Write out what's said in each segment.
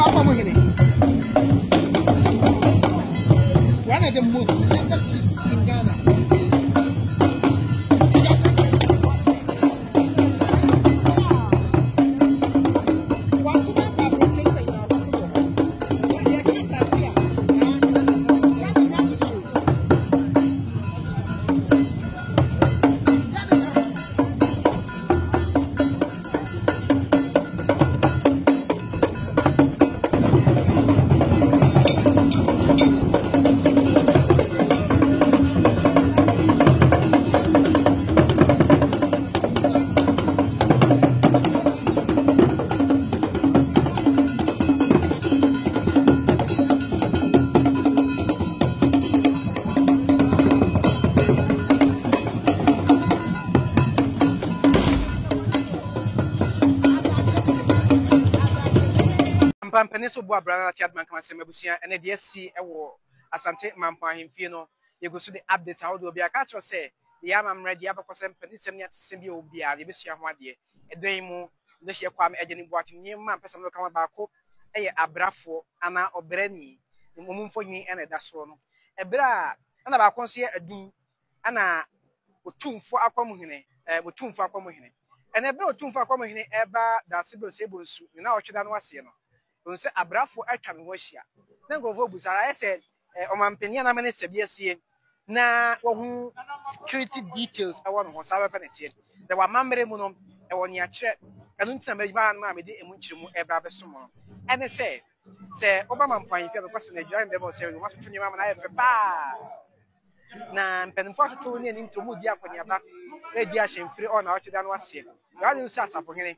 One of the most blended seats in Ghana. Peneso Boa Brana Tiadman Kamasemebusia and the DSC Asante Mampa Infino, you go to the updates how do be a catch or say, the Yamam ready up for some Penissemia Symbio Bia, the Bissia Wadi, a demo, the Shaquam Edging watching near man, person will come about a brafo, Anna or Brenny, the woman for me and a dasrono. A bra, and about consider a doom, Anna, with tomb for Aquamuhine, with tomb for Aquamuhine. And a bro tomb for Aquamuhine, Eba, that Sibyl Sables, you know, Chidan was here. Don't say a brafo I can wash ya. Then go over I said, Oman Peniana Minister BSC. Na who security details I want to have penetrated. There were Mamre Monom, a 1 year check, and Untaman Mammy de Munchimu Ebra Sumo. And they say, Obama Pine, the person they joined them was saying, you must turn your mamma for ba. Na Penfort into Mudia when you're back, lady Ashim free on out to Dan was here. God is as a for him,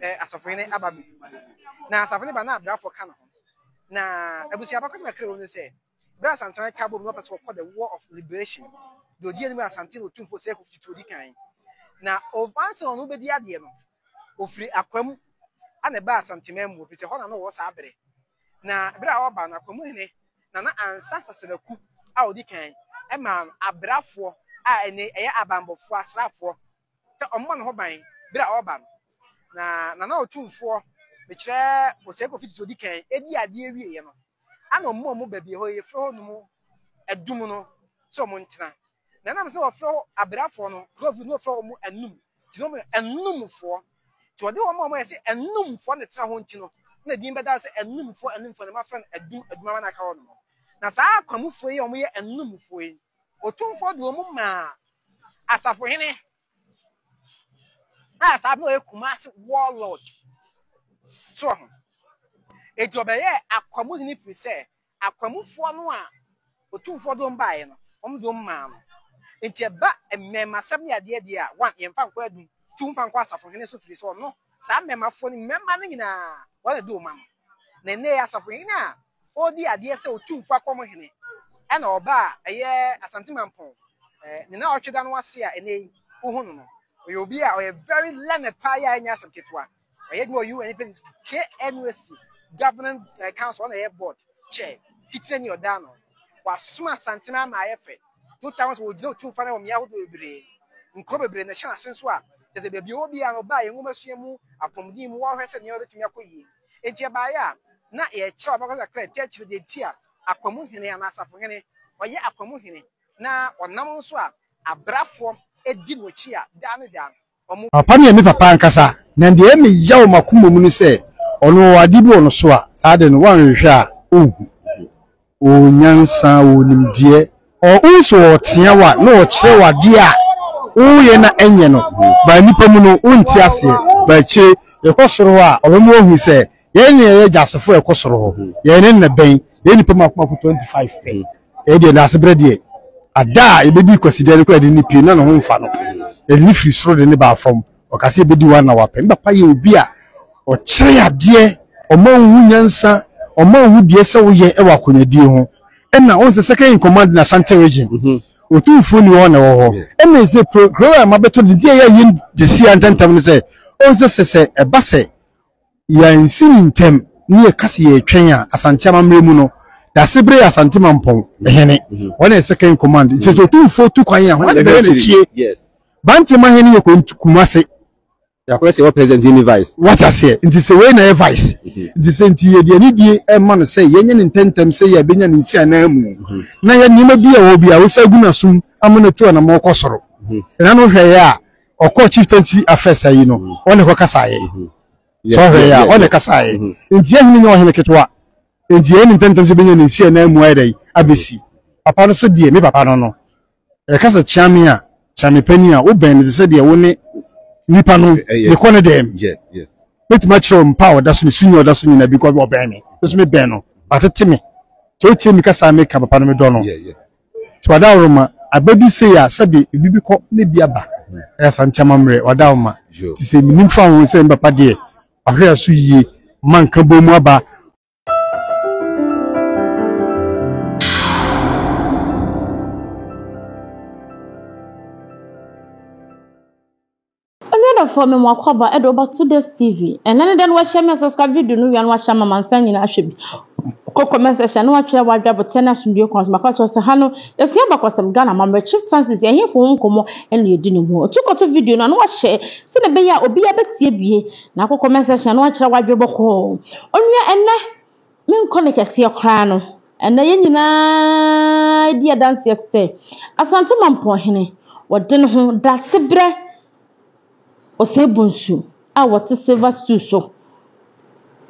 as of any Ababi. Now, Savannah Banana draft for Canada. Now, I was about to make say, Brass and Try Cabo Lopez for the War of Liberation. The dealing with Santino Tum for sake of the kind. Now, of answer on Uber the Adiano, of free Aquam and a bass and Timem with a honor was happening. Now, Bra Obana Comune, Nana and Sasa the cook out the kind, a man, a brafo, a abambo for a slap for. So, on one hobby, Bra Oban. Now, Nana 2 4. Which was echo fit to the can, any idea, you know. I know more baby, who you throw no a dumino, so Montana. Then I'm so throw a brafono, close with no throw and noom, and noom for. To a do one more, I say, and noom for the Trahontino. The Dimba does a noom for my friend, a doom at Mamma Corno. Now, I come for you and noom for you. Or 2 for the woman, as a for any. As I know a Kumasi warlord. So, it will be a community if we say, a commute for no one, or 2 for don't buy, don't man. It's a bat and member 7 year, 1 in fact, 2 pounds for any so free or no. Some member for the member, what I do, ma'am. Then they are suffering now. All the idea so 2 for common and or bar a year as sentiment. The now Chidan was here and a Uhuno. You'll be a very learned pie in Yasakitua. I had more you anything KNUSC government council on the airport chair teaching your dano was smart santina my effort 2 times would do 2 final meow to be in probably in the chance since what there's a baby will be an obey and almost you upon the more and the other to Yakuyi. It's your buyer not a child because I can't tell you the tear a community and as a for any or yet a community now or no swap a brave form a deal with cheer down. Apani emi papa nkasa na de emi yawo makumo mu ni se ono adibu ono so a ade no wan hwehwe a ohu onyansa onimdie o unso otea wa na o kire wade a uye na enye no ba nipa mu no unti ase ba kire ekosoro a obomu ohu se ye ne ye jasefo ekosoro ho ye ne na ben ye nipa makuma 25 pe e de na sebrede ada ebedi consider ko de nipa na no ho mfa no ni free soro de ne ba fam o kase ebedi wa na wa pe papa ye obi a o kire ade o ma hu nyansa o ma hu die se wo ye e wa konadie ho na on se second in command na Ashanti region o tu fu ni wona wo ho na se program abeto de die ya yin de si antantam ne se on se e ba se ya nsin ntem ni e kase ye twen a Ashanti amamre mu no da sebre Ashanti mampon ehene wona second in command se to tu fu tu kwan ya ho de na chie yes banti ma hene ye ko Kumase ya ko se wo president ni vice what I say nti se we na vice nti se nti ye de ni die e ma no say ye nye ntentem say ye benya ni nsia na mu na ye nima bi a wo bi a wo sa gu na sum amana tu na mo kosoro na no hwe ya okọ chieftaincy affairs ayi no one ko kasa ye so hwe ya one kasa ye nti ye hini no hene ketwa nti ye ntentem say benya ni nsia na mu ayrai abesi papa no so die me papa no e kasa chiame a chiame pani a wo ben ni se de wo ne nipa no me kone dem met matchro mpa oda so ni sunyo oda so ni na bi ko oben me so me ben no atete me so tie mi kasa me ka papa no me do no so wada roma abadu se ya sabe bibi ko ne bia ba ya santama mre wada roma ti se mi nimfa ho se papa de ahwe aso yie man ka bomu aba for me mwakwaba edo ba today's TV and then wa share me subscribe video no wan wa share mama nsan nyina ahwe bi ko comment section no wa twere wa dwa botena sundio kons maka cho se hano yesia bakosem Ghana mamre chieftaincies ye hefo nkomo ene yedi ne mu otukoto video no wa share se ne be ya obi ya betie bie na ko comment section no wa twere wa dwa boko onua enne min ko ne kese kra no enne ye nyina dia dance yeste asante mampo hene wode ne ho da sebre Osebunsu a what silver stew so.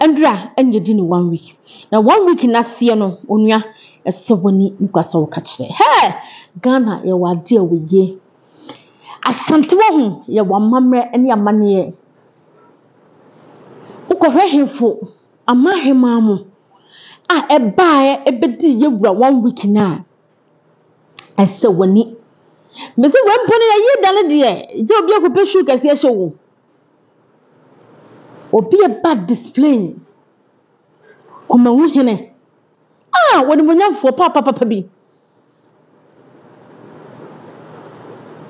Andra and you didn't 1 week. Now 1 week na see no onua a 7 nkwasa wo kachire. Hey Ghana ye wa dear we ye. Asante wo hu ye wa mamre ene amane. Ukohwe hemfo amahema mu. A eba ebedi ye wura 1 week na. Ese wani Mesi wempone ya yi dane de je obi akopɛ shoe kase ahye wo obi e bad display kuma hu hene woni monyamfo papa bi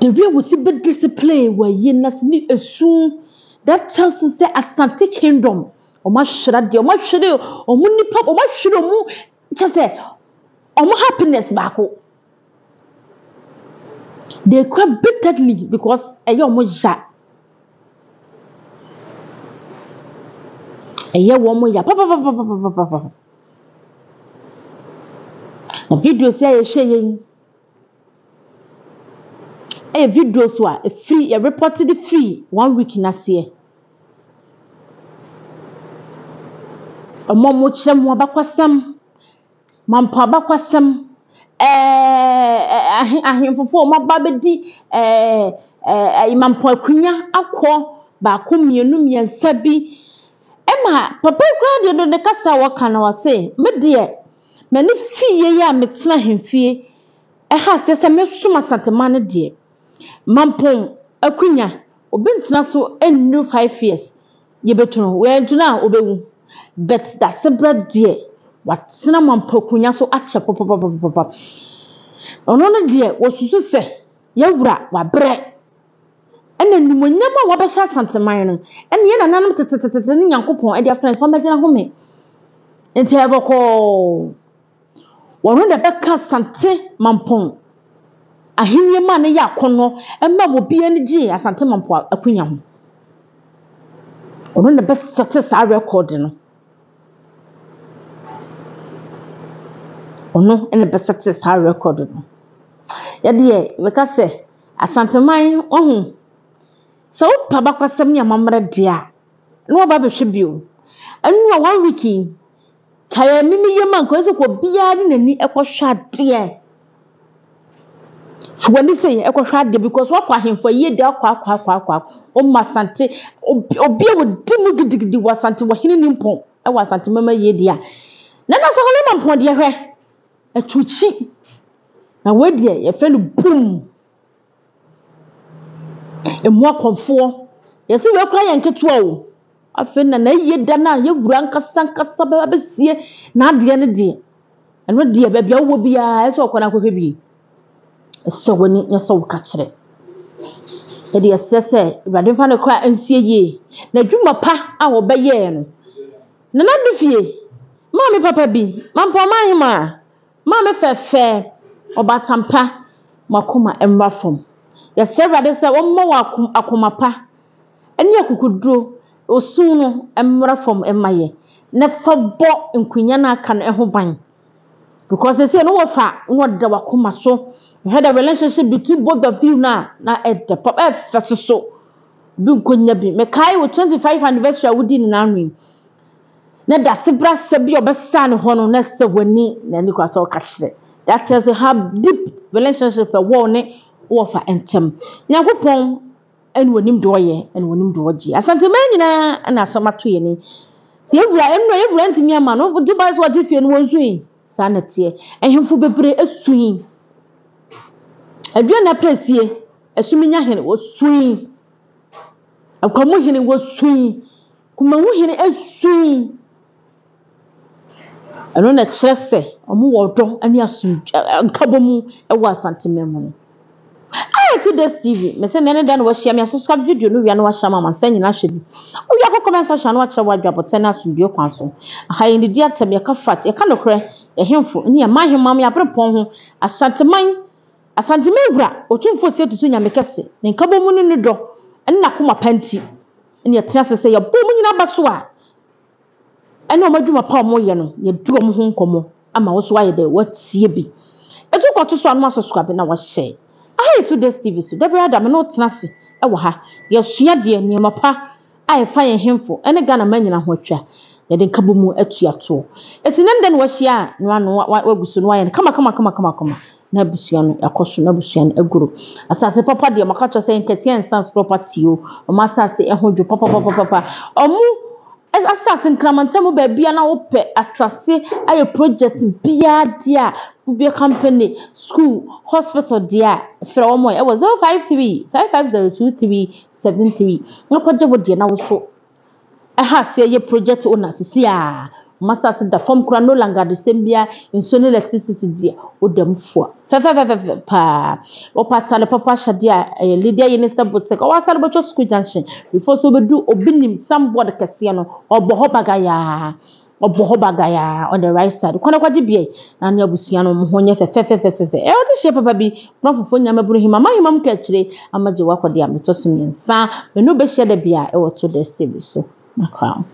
the real was bad display wa yi nasni esu that tells us say Asante Kingdom o ma hwera de o ma hwere o mu nipa o ma hwere mu che say o mu happiness baako. They quite bitterly because a young moja. A year woman, ya papa. The video say a shaying a video so a free, a reported free 1 week in a year. A mom which some wabakwasam, Mampa bakwasam. Ahemfofo ma babedi imampo akunya akọ ba ko mienu miensa bi ema papa kura de do ne kasa waka na wase me de me ne fie ya metena hemfie ha sese me suma santema ne de mampo akunya obentena so enu 5 years ye betuno we ntuna obewu bet that sebra de watena mampokunya so ache papa ono no de wosusu se yawura wabre ene numonyama wabehya santeman no ene ye nananum tetetete ne yankopon e dia friends so megina home enti eboko wono de beka sante mampon ahenye ma ne yakono emma bobi ani gi asante mampo akunya ho ono de best success a record no ono ene be success ha record no ya de we ka se asanteman ohun so pa bakwasem nya mamra dia no ba be hwe bio anu 1 week kaya mimi yema nko so ko bia de nani ekohwa de wani say ekohwa de because what kwa hemfo ye de akwa o masante obi e wo dimu gidigidi wasante wo hini nimpon e wasante mama ye dia na na so hole mampon de hwe etuchi na wedie ye fe no boom emu akonfo ye se we kura ye nketua o afi na ye da na ye wura nkasa ba besie na ade ne de eno de ba bia wo bia e so okona kohwe bi se woni ye so ka kire e de sese ibade fa ne kura ansie ye na dwuma pa a wo be ye no na na dufie mama papa bi mampo mahima mama fefe obatampa makoma emrafom ya servade se wo mo akoma pa eni akukuduro osun no emmra from emaye na fa bo nkunya na aka no eho ban because they say no wafa no da wakoma so you had a relationship between both of you na at the pop so bi nkunya bi me kai wo 25 anniversary wudi ni nanwi na da sebra sebi obesa ne ho no na se wani na ni kwa so ka kire that tells you how deep relationship a wo ne wafa entem nyankopon en wonim do ye en wonim do oji asante man nyina na asamato ye ni se ewura ntimi ama no dubai so odi fie no wonsuin sanete ehemfo bebre esuin aduana pesie esuminya hene wosuin akwamu hene wosuin kuma wu hene esuin ano na kyerese omo wodo ani asum nkabomu ewa asante memu today's TV me say nene dan wo share me subscribe video no wia no wa shama man say nyina hwe bi o wia ko comment section no wa kire wa dwabote na asumdue kwan so aha yin di atam ye ka fat ye ka nokre ye hemfo ni ye mahemam ya brepon ho asanteman wura otumfo se tutu nyame kese ne nkabomu no do na koma panti ni ye tena sese ye bomu nyina baso a ene o madwuma pa mo ye no ye du o mo ho nkomo ama wo so wa ye de watie bi etu kwato so anu subscribe na wa share today's TV so da brother me no tenase e wo ha ye sua de niema pa ai fa ye hemfo ene Ghana manyina ho atwa ye de nkabomu atuato etinem de no wahia no anu wagusu no aye kama na busua no yakoso na busua no aguro asase papa de makacho say entertain sans property o masase ehodwo papa omu asase nkramantamu ba bia na wo pe asase aye project bia dia be company school hospital dia from mo e was 053 5502 no kwaje wo dia na wo so ha se ye project owner sisi a masase da form kura no longer the same bia inso electricity dia odamfo pa o patale papa shadia leader ye ne sabotek o wasale bocho school junction before so bedu obinim somebody kese no oboho bagaya on the right side kwana kwaje bia na ne abusia no ho nye fe e odi she papa bi profofo nyama buru hima mahimam ka kire amaje wakode ametoso nyensa menu be she da bia e woto the stable so makwa